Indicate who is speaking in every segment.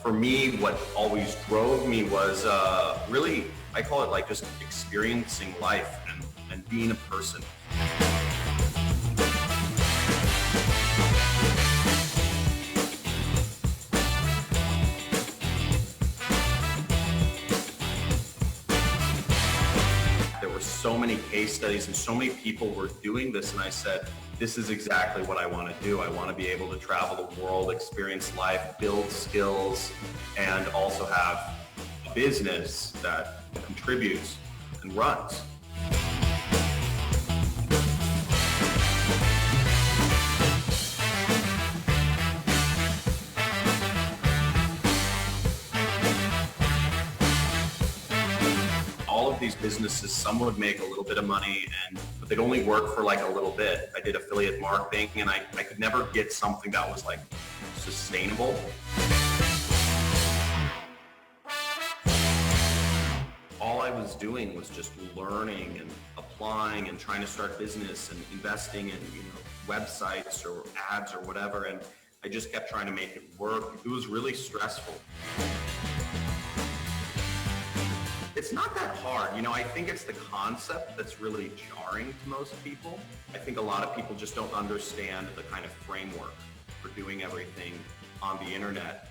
Speaker 1: For me, what always drove me was really, I call it like just experiencing life and being a person. There were so many case studies and so many people were doing this, and I said, this is exactly what I want to do. I want to be able to travel the world, experience life, build skills, and also have a business that contributes and runs. All of these businesses, some would make a little bit of money, but they'd only work for like a little bit. I did affiliate marketing, and I could never get something that was like sustainable. All I was doing was just learning and applying and trying to start business and investing in, websites or ads or whatever. And I just kept trying to make it work. It was really stressful. It's not that hard. I think it's the concept that's really jarring to most people. I think a lot of people just don't understand the kind of framework for doing everything on the internet.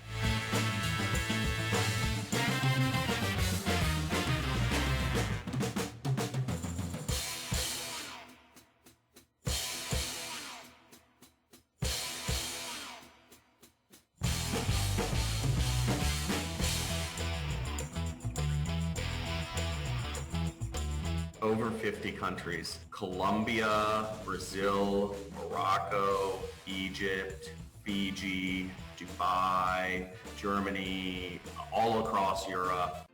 Speaker 1: Over 50 countries: Colombia, Brazil, Morocco, Egypt, Fiji, Dubai, Germany, all across Europe.